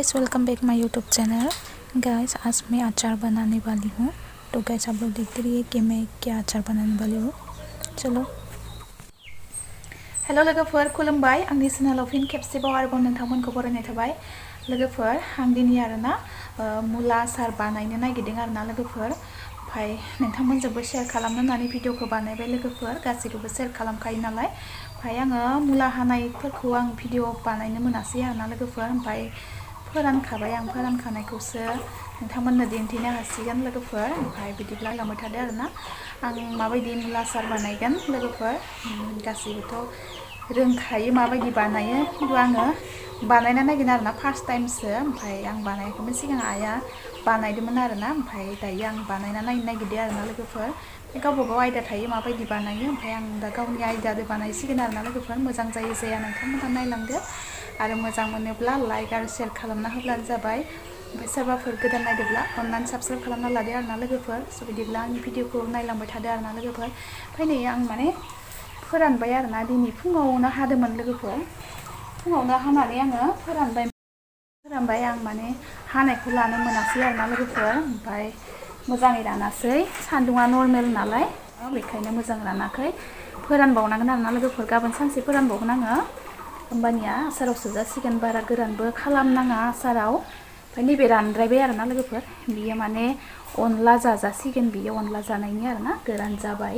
Guys welcome back my YouTube channel. Guys आज मैं अचार बनाने वाली हूँ। तो गाइस आप लोग देखते रहिए कि मैं क्या अचार बनाने वाली हूँ। चलो। हेलो लोगोफोर, खुलुमबाय। आंनि चेनेलाव फिन खेबसेबाव आरोबाव नोंथांमोनखौ बरायनाय थाबाय। लोगोफोर आं दिनै आरोना मुला आसार बानायनो नागिरदों आरोना लोगोफोर। ओमफ्राय नोंथांमोनजोंबो शेयार खालामनो होननानै भिडिअखौ बानायबाय लोगोफोर। गासैखौबो शेयार खालामखायो नालाय। ओमफ्राय आङो मुला हानायफोरखौ आं भिडिअ बानायनो मोनासै आरोना लोगोफोर। ओमफ्राय फोरानखाबाय, आं फोरानखानायखौसो नोंथांमोननो दिन्थिनो हासिगोन लोगोफोर। ओमफ्राय बिदिब्ला लांबाय थादो आरोना आं माबायदि मुला आसार बानायगोन लोगोफोर। गासैबोथ' रोंखायो माबायदि बानायो, खिन्थु आङो बानायना नायगोन आरोना फार्स्ट टाइमसो। ओमफ्राय आं बानायाखैमोन, सिगां आइया बानायदोंमोन आरोना। ओमफ्राय दायो आं बानायना नायनो नागिरदों आरोना लोगोफोर। गावबा गाव आयदा थायो माबायदि बानायो। ओमफ्राय आं दा गावनि आयदाजों बानायसिगोन आरोना लोगोफोर। मोजां जायो जाया नोंथांमोनहा नायलांदो आरो मोजां मोनोब्ला लाइक आरो शेयार खालामना होब्लानो जाबाय। ओमफ्राय सोरबाफोर गोदान नायदोंब्ला अननानै साबस्क्राइब खालामना लादो आरोना लोगोफोर। स' बिदिब्ला आंनि भिडिअखौ नायलांबाय थादो आरोना लोगोफोर। ओमफ्राय नै आं माने फोरानबाय आरोना, दिनै फुङावनो हादोंमोन लोगोफोर। फुङावनो हानानै आङो फोरानबाय आं माने हानायखौ लानो मोनासै आरोना लोगोफोर। ओमफ्राय मोजाङै रानासै, सान्दुङा नर्मेल नालाय बेखायनो मोजां रानाखै। फोरानबावनांगोन आरोना लोगोफोर, गाबोन सानसे फोरानबावगोन आङो। होमबानिया आसाराव सोजासिगोन, बारा गोरानबो खालामनाङा आसाराव। ओमफ्राय नैबे रानद्रायबाय आरोना लोगोफोर, बियो माने अनला जाजासिगोन, बियो अनला जानायनि आरोना। गोरान जाबाय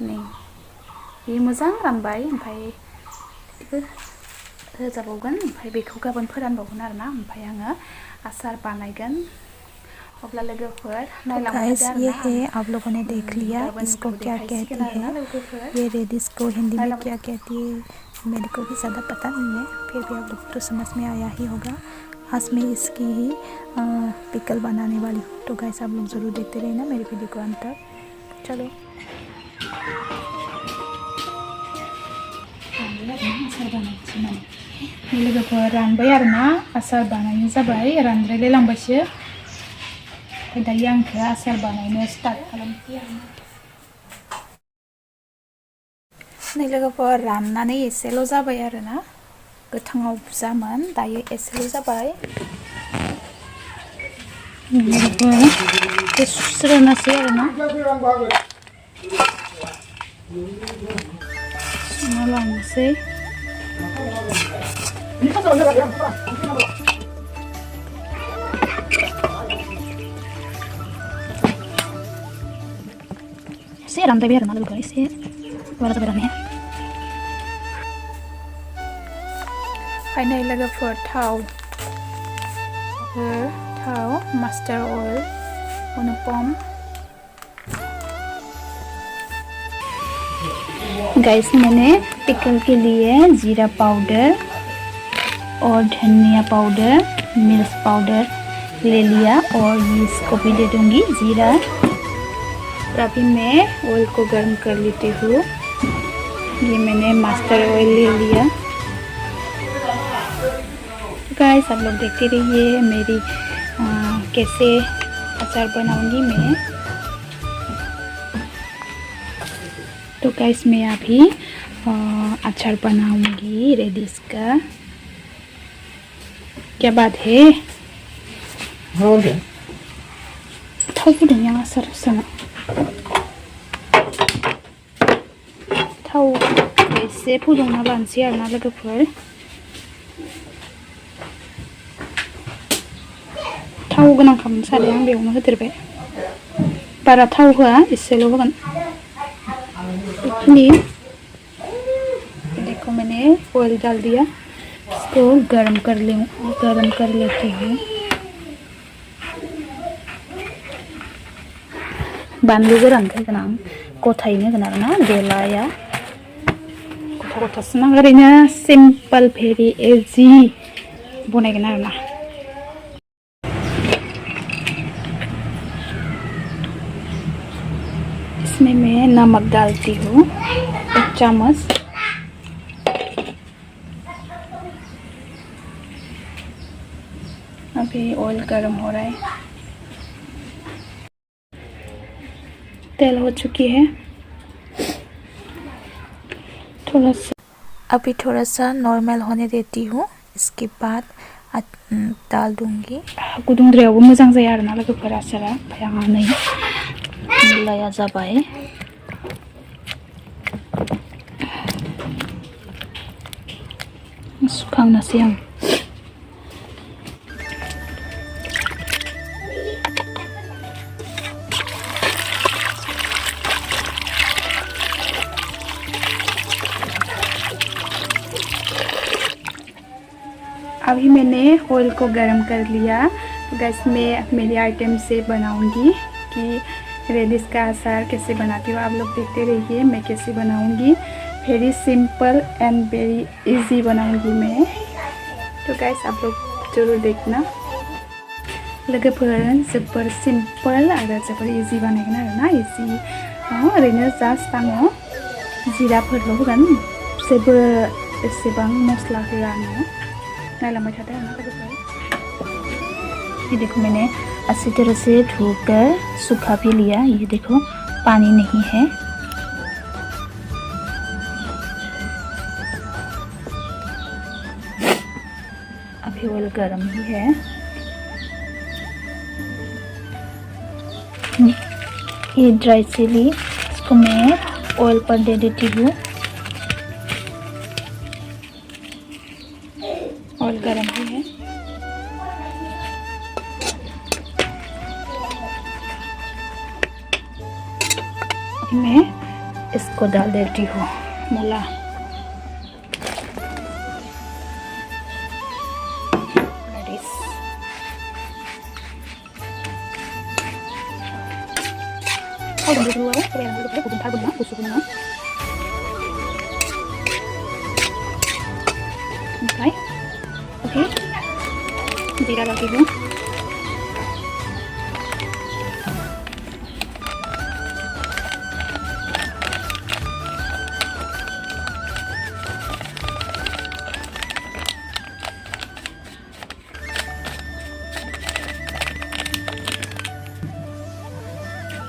नै बे मोजां रानबाय। ओमफ्राय होजाबावगोन, ओमफ्राय बेखौ गाबोन फोरानबावगोन आरोना। ओमफ्राय आङो आसार बानायगोन। अब्ला लोगोफोर नायलांबाय थादो आरोना। ये है, आप लोगों ने देख लिया इसको गाबोननिखौ क्या देखायसिगोन कहती आरोना है। लोगोफोर। ये रेड इसको हिंदी में नायलांबाय क्या कहती है मेरे को भी ज़्यादा पता नहीं है, फिर भी आप लोग तो समझ में आया ही होगा। आज मैं इसकी ही पिकल बनाने वाली हूँ। तो गाइस आप लोग ज़रूर देखते रहना मेरे वीडियो को अंत तक। चलो। लोगोफोर रानबाय आरोना, आसार बानायनो जाबाय, रानद्रायलाय लांबायसो। ओमफ्राय दायो आंखौ आसार बानायनो स्टार्ट खालामसै आरोना। नै लोगोफोर राननानै एसेल' जाबाय आरोना, गोथाङाव बुजामोन, दायो एसेल' जाबाय। लोगोफोर सुस्रोनोसै आरोना, सुना लानोसै। एसे रानद्रायबाय आरोना लोगोफोर, एसे बारा जाबाय राननाया। ओमफ्राय नै लोगोफोर थाव मास्टार ऑयल अनुपम। गाइस मैंने पिकल के लिए जीरा पाउडर और धनिया पाउडर, मिर्च पाउडर ले लिया और इसको भी दे दूंगी जीरा। और अभी मैं ऑयल को गर्म कर लेती हूँ। ये मैंने मास्टर ऑयल ले लिया। गाइस आप लोग देखते रहिए मेरी कैसे अचार बनाऊंगी मैं। तो गाइस मैं अभी अचार बनाऊंगी रेडी इसका। क्या बात है, हो गया थाव फुदुंनाया आसार सोना थाव एसे फुदुंना लानोसै आरोना लोगोफोर। थाव गोनां खालामनो सानदों आं, बेयावनो होदेरबाय। बारा थाव होआ, एसेल' होगोन। देखो मैंने ऑयल डाल दिया, इसको गरम कर लेती हूँ। बानलु गोरान होगोन आं, गथायैनो होगोन आरोना, देलाया गथा गथासो नांगौ। ओरैनो सिम्पल भेरि इजि बनायगोन आरोना। इसमें मैं नमक डालती हूँ 1 चम्मच। अभी ऑयल गर्म हो रहा है, तेल हो चुकी है। अभी थोड़ा सा नॉर्मल होने देती हूँ। इसके बाद डाल दूंगी। गुदुंद्रायावबो मोजां जाया आरोना लोगोफोर आसारा। ओमफ्राय आंहा नै मुलाया जाबाय। सुखांनोसै आं। अभी मैंने ऑयल को गर्म कर लिया। तो गैस में मेरी आइटम से बनाऊंगी कि रेडिश का अचार कैसे बनाती हूँ। आप लोग देखते रहिए मैं कैसे बनाऊंगी। Very simple and very easy बनाऊंगी मैं। तो गैस आप लोग जरूर देखना। लोगोफोर जोबोर सिंपल आरो जोबोर इजी बानायगोन आरोना। इजी ओरैनो जास्ट आङो जिराफोरल' होगोन, जेबो एसेबां मस्ला होआ आङो। नायलांबाय थादो आरोना लोगोफोर। ये देखो मैंने अच्छी तरह से धोकर सूखा भी लिया। ये देखो पानी नहीं है। अभी ऑयल गर्म ही है। ये ड्राई चिली इसको मैं ऑयल पर दे देती हूँ। ऑयल गर्म ही है। मैं इसको डाल देती हूँ मूला। ओके, जीरा डालती हूँ।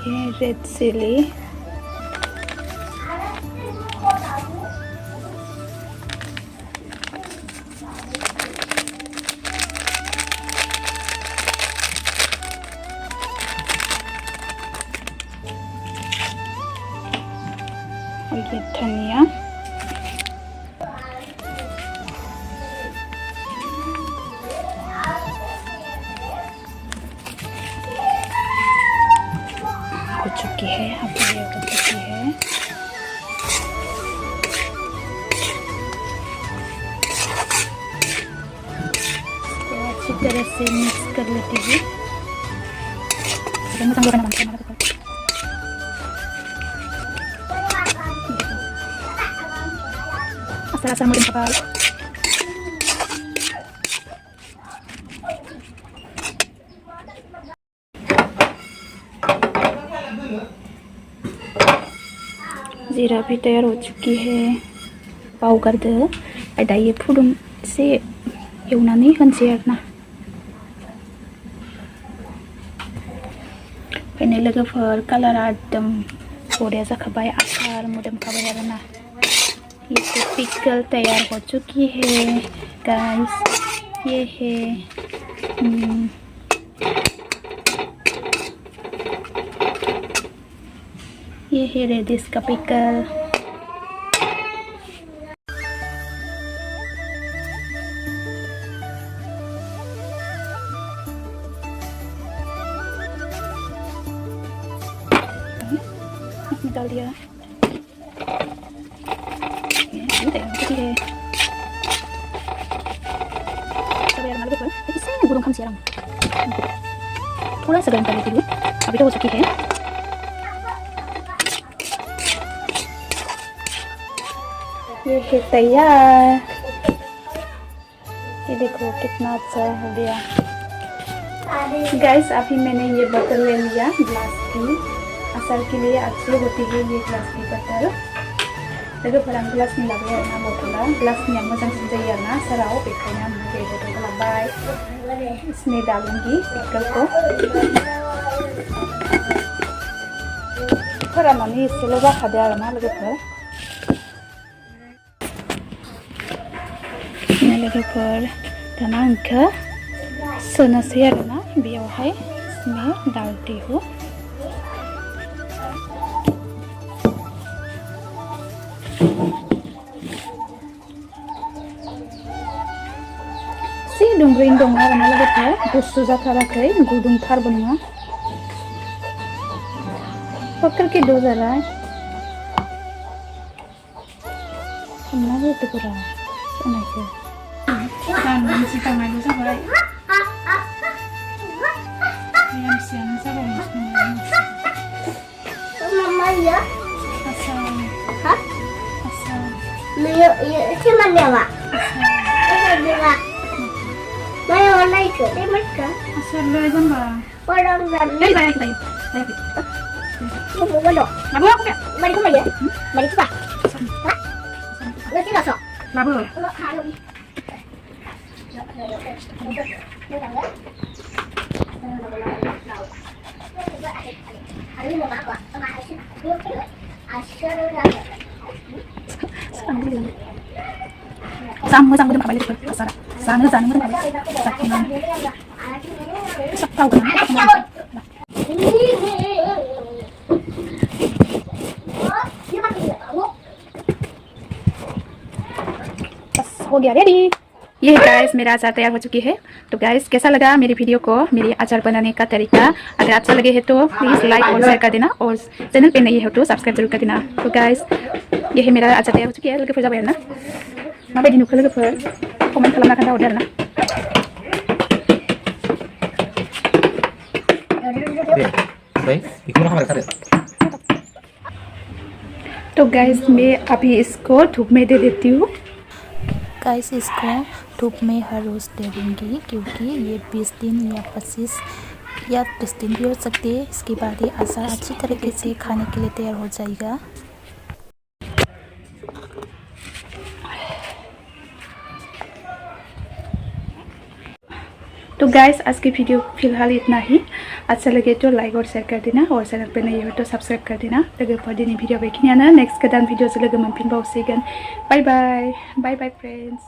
ये रेड चिली, और ये धनिया, हो चुकी है। अब ये हो चुकी है। तो अच्छी तरह से मिक्स कर लेती हूँ। Asal-asal mau kapal. जीरा भी तैयार हो चुकी है। बावगारदो ओमफ्राय दायो फुदुं एसे एवनानै होनसै आरोना। ओंखायनो लोगोफोर कालारा एकदम बरिया जाखाबाय। आसार मोदोमखाबाय आरोना। ये तो पिकल तैयार हो चुकी है गाइस। ये है रेडिश का पिकल। इसमें डाल दिया। इससे गुरुम खामसी थोड़ा सा गर्म कर लेती हूँ। अभी तो हो चुकी है। ये है तैयार। ये देखो कितना अच्छा हो गया गाइस। अभी मैंने ये बोतल ले लिया ग्लास की। अचार के लिए अच्छी होती है ये ग्लास की बोतल। लोगोफोर आं ग्लासनि लाबाय आरोना बथला। ग्लासनिया मोजांसिन जायो आरोना आसाराव। बेखायनो आं बे बथलखौ लाबाय। इसमें डालूंगी पिकलखौ। फोराननानै एसेल' जाखादो आरोना लोगोफोर। लोगोफोर दाना आंखो सोनोसै आरोना बेयावहाय इसमें डालती हूँ। एसे दुंब्रैनो दङ आरोना लोगोफोर, गुसु जाथाराखै, गुदुंथारबो नङा। पकड़ के दो जरा, हमना होदो ब्रा संनायखौ। दाननानैसो थांनांगौ जाबाय। मियामसियानो जाबाय Mama ya? asal Hah? asal Cuman dia Pak? Dia Mana warna itu? Dia mereka asal legan ba. orang Dari dan saya kita. Saya kita. kamu bodoh. Babu aku ya? Mari kemana ya? Mari kita. Hah? Nggak tidak sok. Babu. Enggak kalau. Sama sama dengan balik ke pasar. Sana sana dengan balik. Tahu kan? बस हो गया ready. ये guys मेरा अचार तैयार हो चुकी है। तो गाइस कैसा लगा मेरी वीडियो को, मेरी अचार बनाने का तरीका? अगर अच्छा लगे है तो प्लीज़ लाइक और शेयर कर देना, और चैनल पे नहीं हो तो सब्सक्राइब जरूर कर देना। तो गाइस ये है मेरा अचार तैयार हो चुकी है। लोगोफोर जाबाय आरोना, माबायदि नुखो लोगोफोर कमेन्ट खालामना खोन्थाहरदो आरोना। तो गाइस मैं अभी इसको धूप में दे देती हूँ। गाइस इसको धूप में हर रोज़ दे दूँगी, क्योंकि ये 20 दिन या 25 या 30 दिन भी हो सकते हैं। इसके बाद ये अचार अच्छी तरीके से खाने के लिए तैयार हो जाएगा। तो गाइस आज की वीडियो फिलहाल इतना ही। अच्छा लगे तो लाइक और शेयर कर देना, और चैनल पे नहीं हो तो सब्सक्राइब कर देना। लोगोफोर दिनै भिडियो बेखिनियानो, नेक्स्ट गोदान भिडियो लोगो मोनफिनबावसिगोन। Bye bye bye bye friends.